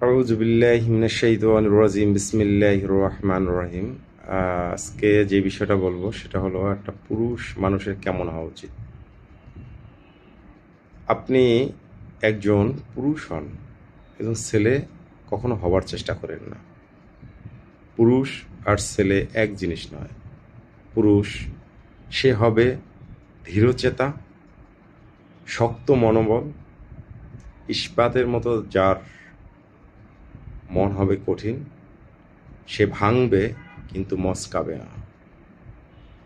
আউযু বিল্লাহি মিনাশ শাইতানির রাজিম বিসমিল্লাহির রহমানির রহিম। আজকে যে বিষয়টা বলবো সেটা হলো একটা পুরুষ মানুষের কেমন হওয়া উচিত। আপনি একজন পুরুষ হন, একজন ছেলে কখনো হবার চেষ্টা করেন না। পুরুষ আর ছেলে এক জিনিস নয়। পুরুষ সে হবে দৃঢ়চেতা, শক্ত মনোবল, ইস্পাতের মতো যার মন হবে কঠিন। সে ভাঙবে কিন্তু মচকাবে না,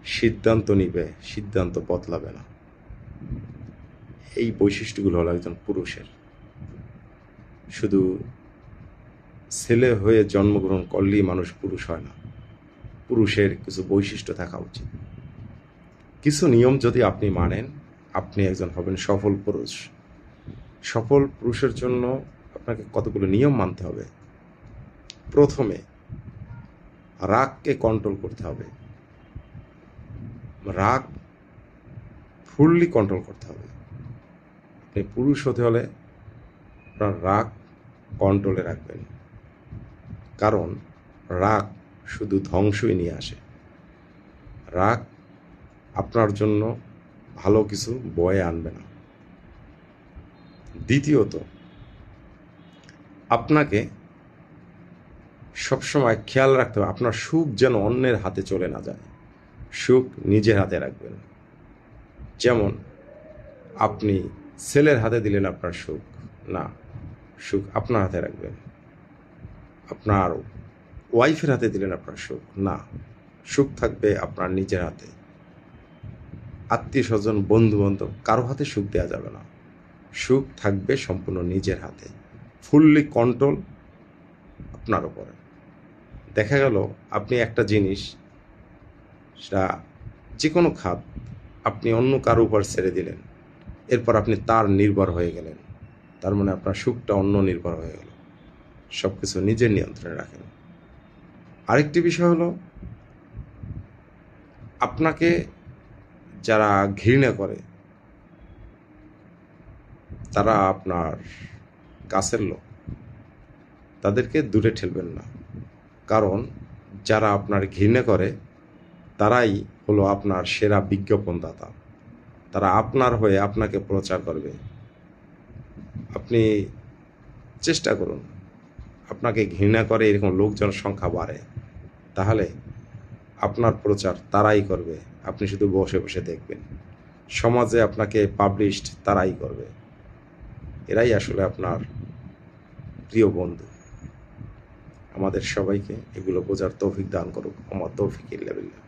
সিদ্ধান্ত নিবে, সিদ্ধান্ত বদলাবে না। এই বৈশিষ্ট্যগুলো হলো একজন পুরুষের। শুধু ছেলে হয়ে জন্মগ্রহণ করলেই মানুষ পুরুষ হয় না। পুরুষের কিছু বৈশিষ্ট্য থাকা উচিত। কিছু নিয়ম যদি আপনি মানেন, আপনি একজন হবেন সফল পুরুষ। সফল পুরুষের জন্য আপনাকে কতগুলো নিয়ম মানতে হবে। প্রথমে রাগকে কন্ট্রোল করতে হবে। রাগ ফুললি কন্ট্রোল করতে হবে। আপনি পুরুষ হতে হলে আপনার রাগ কন্ট্রোলে রাখবেন, কারণ রাগ শুধু ধ্বংসই নিয়ে আসে। রাগ আপনার জন্য ভালো কিছু বয়ে আনবে না। দ্বিতীয়ত, আপনাকে সবসময় খেয়াল রাখতে হবে আপনার সুখ যেন অন্যের হাতে চলে না যায়। সুখ নিজের হাতে রাখবেন। যেমন আপনি ছেলের হাতে দিলেন আপনার সুখ, না, সুখ আপনার হাতে রাখবেন। আপনার ওয়াইফের হাতে দিলেন আপনার সুখ, না, সুখ থাকবে আপনার নিজের হাতে। আত্মীয় স্বজন, বন্ধু বান্ধব কারো হাতে সুখ দেওয়া যাবে না। সুখ থাকবে সম্পূর্ণ নিজের হাতে। ফুললি কন্ট্রোল আপনার উপরে। দেখা গেল আপনি একটা জিনিস, সেটা যে কোনো খাত আপনি অন্য কারো উপর ছেড়ে দিলেন, এরপর আপনি তার নির্ভর হয়ে গেলেন। তার মানে আপনার সুখটা অন্য নির্ভর হয়ে গেল। সব কিছু নিজের নিয়ন্ত্রণে রাখেন। আরেকটি বিষয় হলো, আপনাকে যারা ঘৃণা করে তারা আপনার কাছের লোক, তাদেরকে দূরে ঠেলবেন না। কারণ যারা আপনার ঘৃণা করে তারাই হলো আপনার সেরা বিজ্ঞাপনদাতা। তারা আপনার হয়ে আপনাকে প্রচার করবে। আপনি চেষ্টা করুন, আপনাকে ঘৃণা করে এরকম লোকজন সংখ্যা বাড়ে, তাহলে আপনার প্রচার তারাই করবে। আপনি শুধু বসে বসে দেখবেন। সমাজে আপনাকে পাবলিশড তারাই করবে। এরাই আসলে আপনার প্রিয় বন্ধু। আমাদের সবাইকে এগুলো বোঝার তৌফিক দান করুক। আমার তৌফিক ইল্লা বিল্লাহ।